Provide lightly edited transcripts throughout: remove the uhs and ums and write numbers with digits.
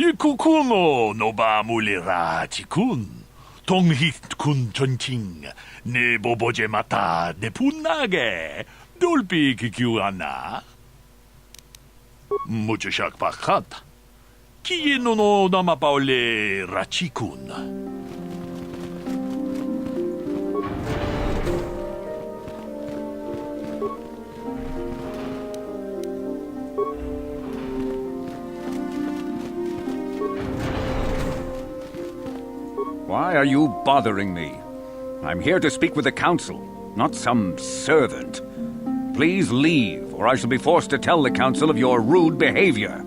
Ikukuno no ba mulira tikun. Tonghit kun chonching. Ne boboje mata de punage. Dolpi kikiuana. Mucho shak pakat. Kieno no namapaole rachikun. Why are you bothering me? I'm here to speak with the council, not some servant. Please leave, or I shall be forced to tell the council of your rude behavior.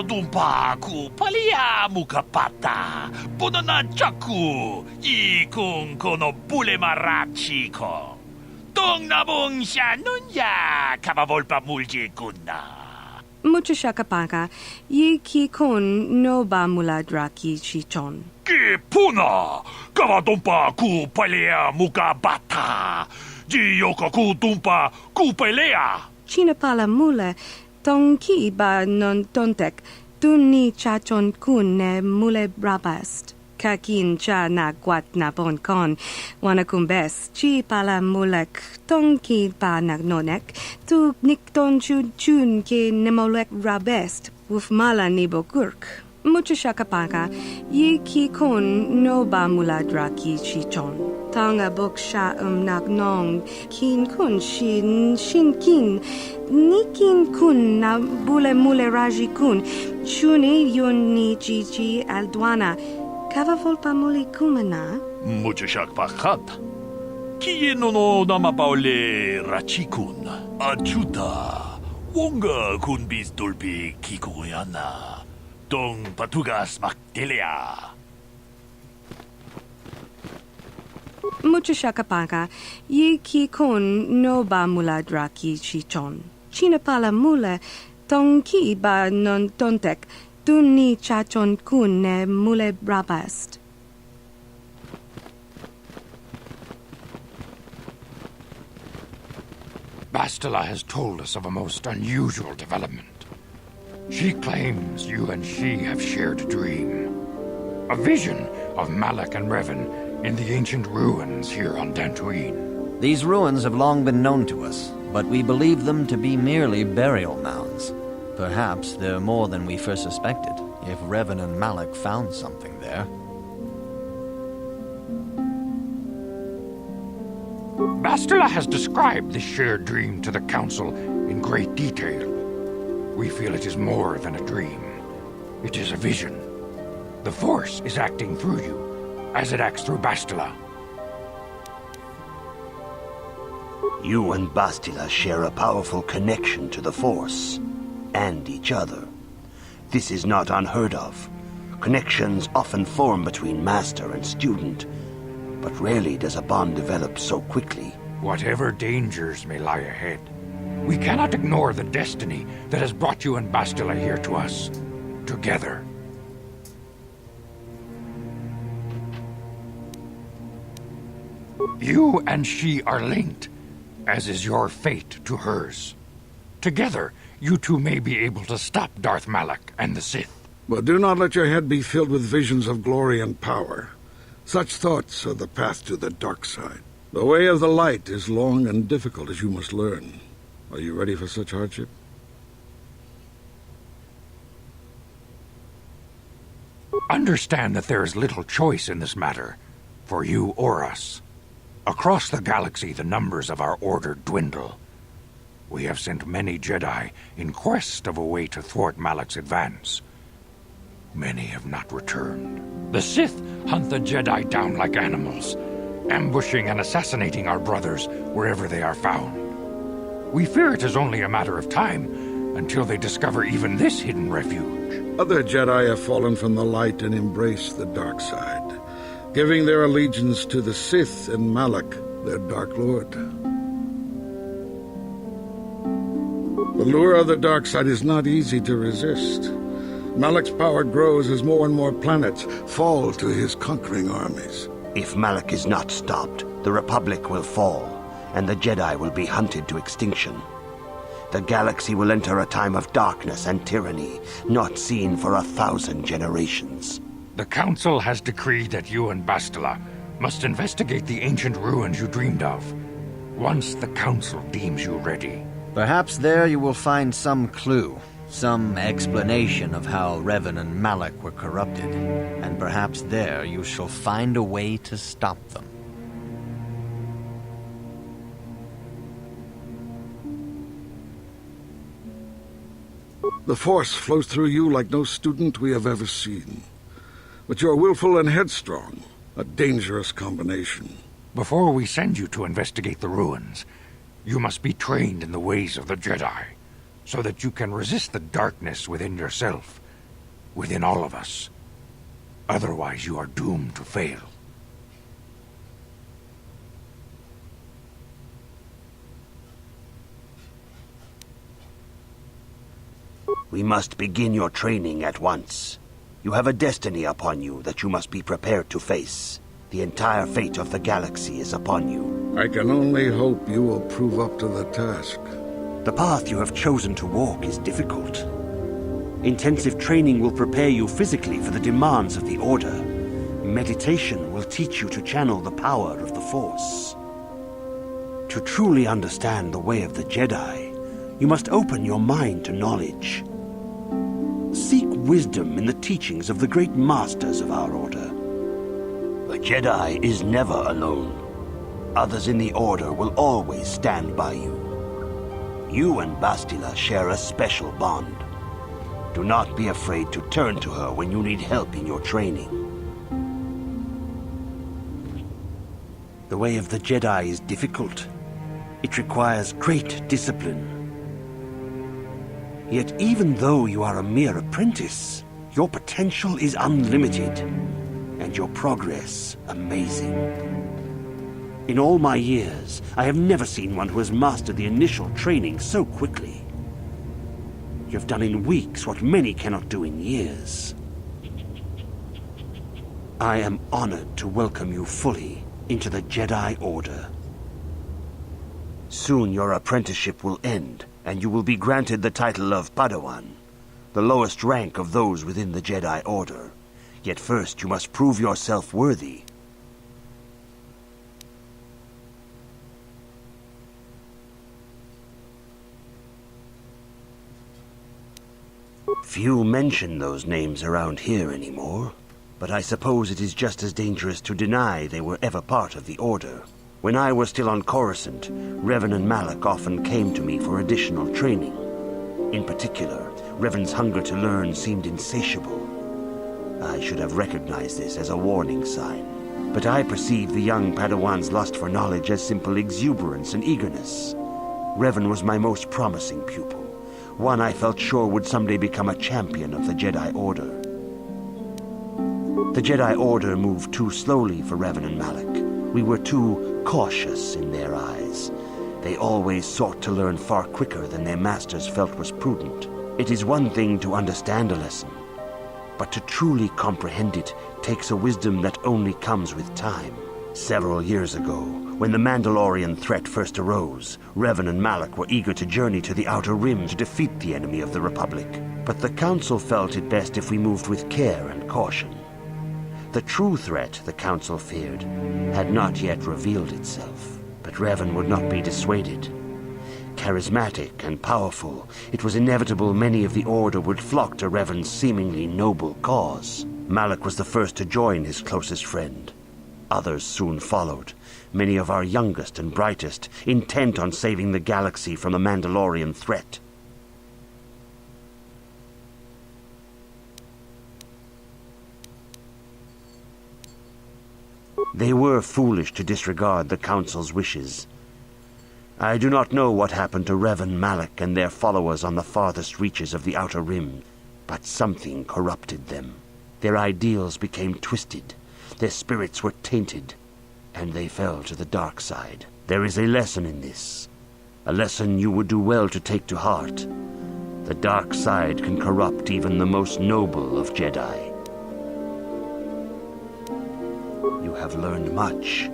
Dumpa ku palia mukapata. Punana chaku. Ikung kono bule marachiko. Tung nabung siya nunya. Kabavolpa mulji kuna. Mucho shakapaka. Yiki kun no ba mula draki chichon. Ki puna. Kabadumpa ku palia mukabata. Jiyoko ku dumpa ku palea. Chinapala mule. Tong ki ba non tontek, tunni chachon kun ne mule brabast. Kakin cha na guat na bon kon, wanakumbes, chi pala mulek, tong ki ba nagnonek, tu nikton chun chun ki nemolek rabest, wuf mala nibo gurk. Mucho shakapaka, yi ki kun no ba mula draki chichon. Tanga bok sha nagnong, kin kun shin kin, nikin kun na bule mule raji kun, chuni yun ni jiji alduana, kava volpa muli kumana. Mucho shakpakat. Kieno no namapaole rachikun. Achuta. Wonga kun bis dolpi kikoyana. Tong patugas maktelea. Mucho shakapaka, yi ki kun no ba mula draki chichon. Chinapala mule, tong ki ba non tontek, tunni chachon kun ne mule brabast. Bastila has told us of a most unusual development. She claims you and she have shared a dream. A vision of Malak and Revan in the ancient ruins here on Dantooine. These ruins have long been known to us, but we believe them to be merely burial mounds. Perhaps they're more than we first suspected, if Revan and Malak found something there. Bastila has described this shared dream to the Council in great detail. We feel it is more than a dream. It is a vision. The Force is acting through you, as it acts through Bastila. You and Bastila share a powerful connection to the Force, and each other. This is not unheard of. Connections often form between master and student, but rarely does a bond develop so quickly. Whatever dangers may lie ahead, we cannot ignore the destiny that has brought you and Bastila here to us, together. You and she are linked, as is your fate to hers. Together, you two may be able to stop Darth Malak and the Sith. But do not let your head be filled with visions of glory and power. Such thoughts are the path to the dark side. The way of the light is long and difficult, as you must learn. Are you ready for such hardship? Understand that there is little choice in this matter, for you or us. Across the galaxy, the numbers of our order dwindle. We have sent many Jedi in quest of a way to thwart Malak's advance. Many have not returned. The Sith hunt the Jedi down like animals, ambushing and assassinating our brothers wherever they are found. We fear it is only a matter of time until they discover even this hidden refuge. Other Jedi have fallen from the light and embraced the dark side, giving their allegiance to the Sith and Malak, their Dark Lord. The lure of the dark side is not easy to resist. Malak's power grows as more and more planets fall to his conquering armies. If Malak is not stopped, the Republic will fall, and the Jedi will be hunted to extinction. The galaxy will enter a time of darkness and tyranny, not seen for 1,000 generations. The Council has decreed that you and Bastila must investigate the ancient ruins you dreamed of, once the Council deems you ready. Perhaps there you will find some clue, some explanation of how Revan and Malak were corrupted, and perhaps there you shall find a way to stop them. The Force flows through you like no student we have ever seen. But you're willful and headstrong, a dangerous combination. Before we send you to investigate the ruins, you must be trained in the ways of the Jedi, so that you can resist the darkness within yourself, within all of us. Otherwise, you are doomed to fail. We must begin your training at once. You have a destiny upon you that you must be prepared to face. The entire fate of the galaxy is upon you. I can only hope you will prove up to the task. The path you have chosen to walk is difficult. Intensive training will prepare you physically for the demands of the Order. Meditation will teach you to channel the power of the Force. To truly understand the way of the Jedi, you must open your mind to knowledge. Seek wisdom in the teachings of the great masters of our Order. The Jedi is never alone. Others in the Order will always stand by you. You and Bastila share a special bond. Do not be afraid to turn to her when you need help in your training. The way of the Jedi is difficult. It requires great discipline. Yet even though you are a mere apprentice, your potential is unlimited, and your progress amazing. In all my years, I have never seen one who has mastered the initial training so quickly. You have done in weeks what many cannot do in years. I am honored to welcome you fully into the Jedi Order. Soon your apprenticeship will end, and you will be granted the title of Padawan, the lowest rank of those within the Jedi Order. Yet first you must prove yourself worthy. Few mention those names around here anymore, but I suppose it is just as dangerous to deny they were ever part of the Order. When I was still on Coruscant, Revan and Malak often came to me for additional training. In particular, Revan's hunger to learn seemed insatiable. I should have recognized this as a warning sign, but I perceived the young Padawan's lust for knowledge as simple exuberance and eagerness. Revan was my most promising pupil, one I felt sure would someday become a champion of the Jedi Order. The Jedi Order moved too slowly for Revan and Malak. We were too cautious in their eyes. They always sought to learn far quicker than their masters felt was prudent. It is one thing to understand a lesson, but to truly comprehend it takes a wisdom that only comes with time. Several years ago, when the Mandalorian threat first arose, Revan and Malak were eager to journey to the Outer Rim to defeat the enemy of the Republic. But the Council felt it best if we moved with care and caution. The true threat the Council feared had not yet revealed itself, but Revan would not be dissuaded. Charismatic and powerful, it was inevitable many of the Order would flock to Revan's seemingly noble cause. Malak was the first to join his closest friend. Others soon followed, many of our youngest and brightest, intent on saving the galaxy from the Mandalorian threat. They were foolish to disregard the Council's wishes. I do not know what happened to Revan Malak and their followers on the farthest reaches of the Outer Rim, but something corrupted them. Their ideals became twisted, their spirits were tainted, and they fell to the dark side. There is a lesson in this, a lesson you would do well to take to heart. The dark side can corrupt even the most noble of Jedi. You have learned much,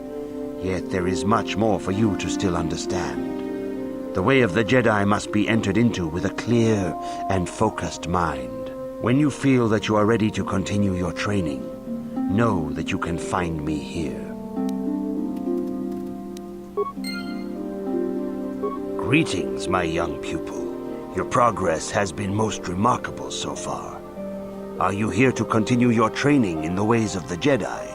yet there is much more for you to still understand. The way of the Jedi must be entered into with a clear and focused mind. When you feel that you are ready to continue your training, know that you can find me here. Greetings, my young pupil. Your progress has been most remarkable so far. Are you here to continue your training in the ways of the Jedi?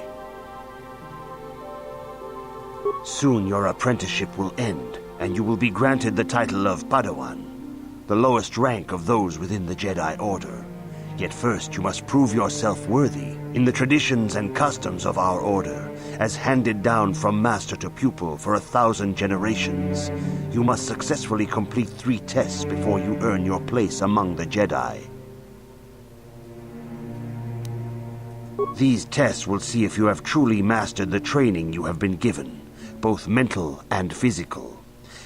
Soon your apprenticeship will end, and you will be granted the title of Padawan, the lowest rank of those within the Jedi Order. Yet first you must prove yourself worthy in the traditions and customs of our order, as handed down from master to pupil for 1,000 generations. You must successfully complete 3 tests before you earn your place among the Jedi. These tests will see if you have truly mastered the training you have been given, both mental and physical.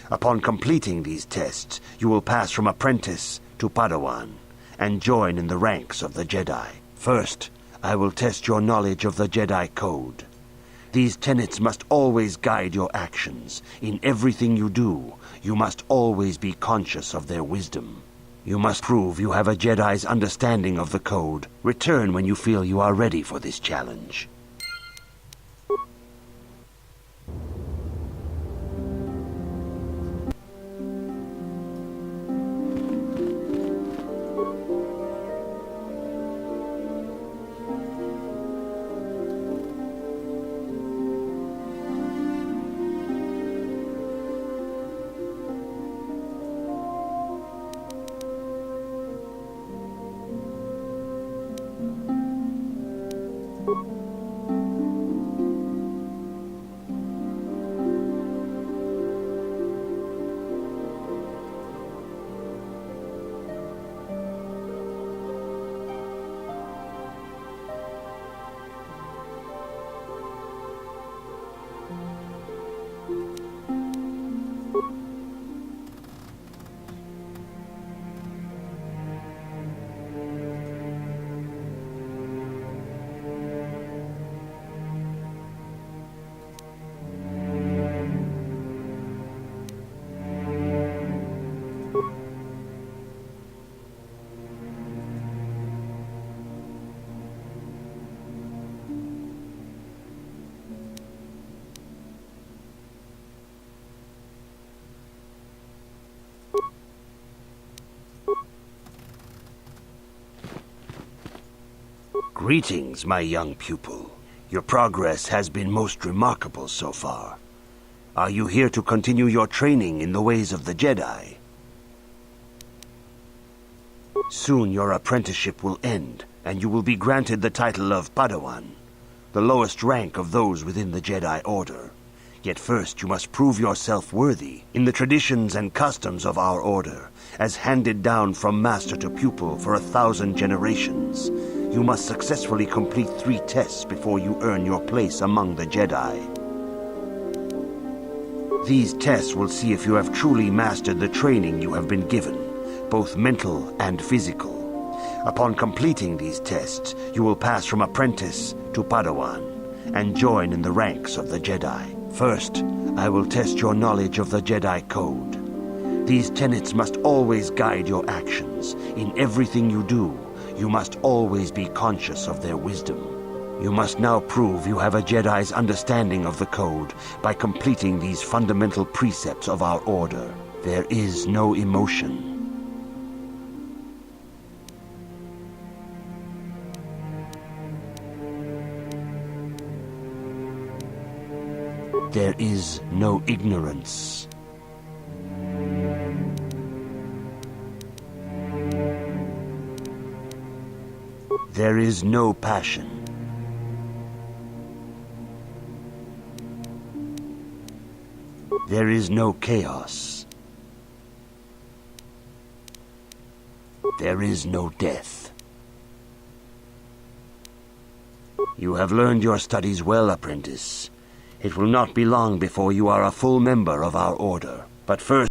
Upon completing these tests, you will pass from apprentice to Padawan and join in the ranks of the Jedi. First, I will test your knowledge of the Jedi Code. These tenets must always guide your actions. In everything you do, you must always be conscious of their wisdom. You must prove you have a Jedi's understanding of the Code. Return when you feel you are ready for this challenge. Greetings, my young pupil. Your progress has been most remarkable so far. Are you here to continue your training in the ways of the Jedi? Soon your apprenticeship will end, and you will be granted the title of Padawan, the lowest rank of those within the Jedi Order. Yet first you must prove yourself worthy in the traditions and customs of our order, as handed down from master to pupil for 1,000 generations. You must successfully complete 3 tests before you earn your place among the Jedi. These tests will see if you have truly mastered the training you have been given, both mental and physical. Upon completing these tests, you will pass from apprentice to Padawan and join in the ranks of the Jedi. First, I will test your knowledge of the Jedi Code. These tenets must always guide your actions. In everything you do, you must always be conscious of their wisdom. You must now prove you have a Jedi's understanding of the Code by completing these fundamental precepts of our order. There is no emotion. There is no ignorance. There is no passion. There is no chaos. There is no death. You have learned your studies well, apprentice. It will not be long before you are a full member of our order. But first,